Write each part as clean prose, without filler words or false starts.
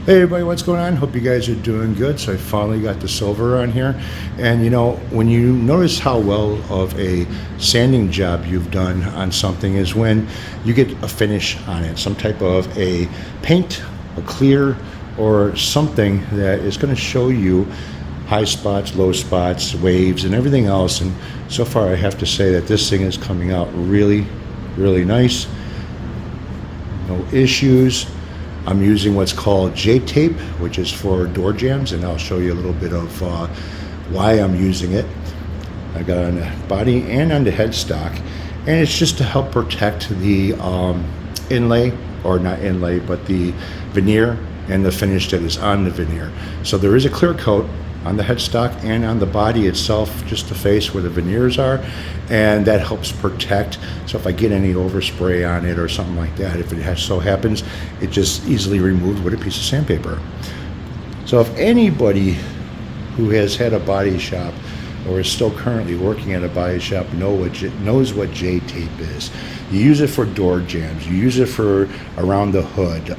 Hey everybody, what's going on? Hope you guys are doing good. So I finally got the silver on here. And you know, when you notice how well of a sanding job you've done on something is when you get a finish on it, some type of a paint, a clear, or something that is going to show you high spots, low spots, waves, and everything else. And so far I have to say that this thing is coming out really, really nice. No issues. I'm using what's called J-tape, which is for door jams, and I'll show you a little bit of why I'm using it. I got it on the body and on the headstock, and it's just to help protect the inlay, or not inlay, but the veneer and the finish that is on the veneer. So there is a clear coat on the headstock and on the body itself, just the face where the veneers are, and that helps protect. So if I get any overspray on it or something like that, if it so happens, it just easily removed with a piece of sandpaper. So if anybody who has had a body shop or is still currently working at a body shop knows what J-tape is. You use it for door jams, you use it for around the hood,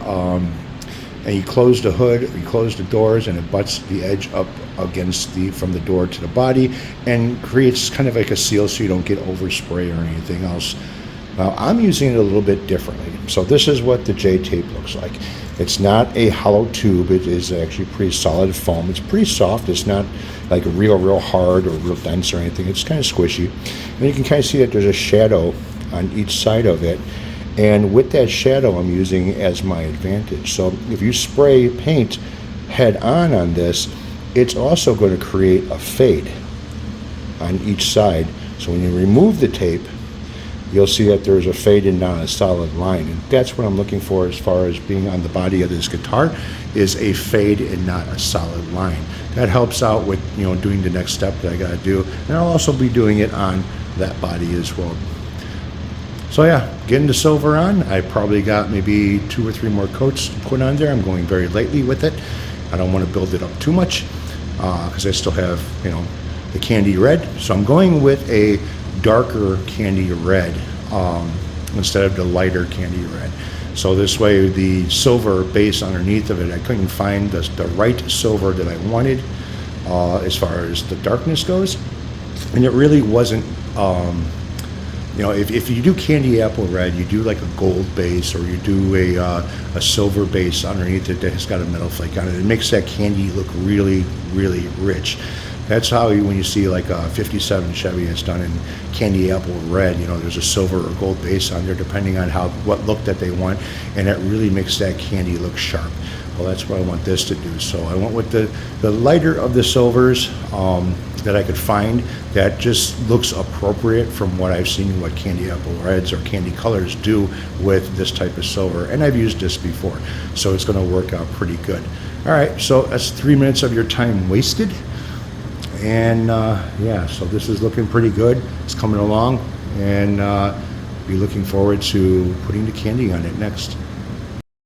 and you close the hood, you close the doors, and it butts the edge up against from the door to the body and creates kind of like a seal so you don't get overspray or anything else. Now I'm using it a little bit differently. So this is what the J-tape looks like. It's not a hollow tube, it is actually pretty solid foam. It's pretty soft, it's not like real hard or real dense or anything. It's kind of squishy. And you can kind of see that there's a shadow on each side of it. And with that shadow I'm using as my advantage. So if you spray paint head on this, it's also going to create a fade on each side. So when you remove the tape, you'll see that there's a fade and not a solid line. And that's what I'm looking for as far as being on the body of this guitar, is a fade and not a solid line. That helps out with, you know, doing the next step that I got to do. And I'll also be doing it on that body as well. So yeah, getting the silver on. I probably got maybe 2 or 3 more coats to put on there. I'm going very lightly with it. I don't want to build it up too much because I still have, you know, the candy red. So I'm going with a darker candy red instead of the lighter candy red. So this way the silver base underneath of it, I couldn't find the right silver that I wanted as far as the darkness goes. And it really wasn't you know, if you do candy apple red, you do like a gold base, or you do a silver base underneath it that has got a metal flake on it. It makes that candy look really, really rich. That's how when you see like a 57 Chevy that's done in candy apple red, you know, there's a silver or gold base on there depending on what look that they want, and that really makes that candy look sharp. Well, that's what I want this to do. So I went with the lighter of the silvers that I could find that just looks appropriate from what I've seen what candy apple reds or candy colors do with this type of silver. And I've used this before, so it's going to work out pretty good. All right, so that's 3 minutes of your time wasted. And yeah, so this is looking pretty good. It's coming along, and be looking forward to putting the candy on it next.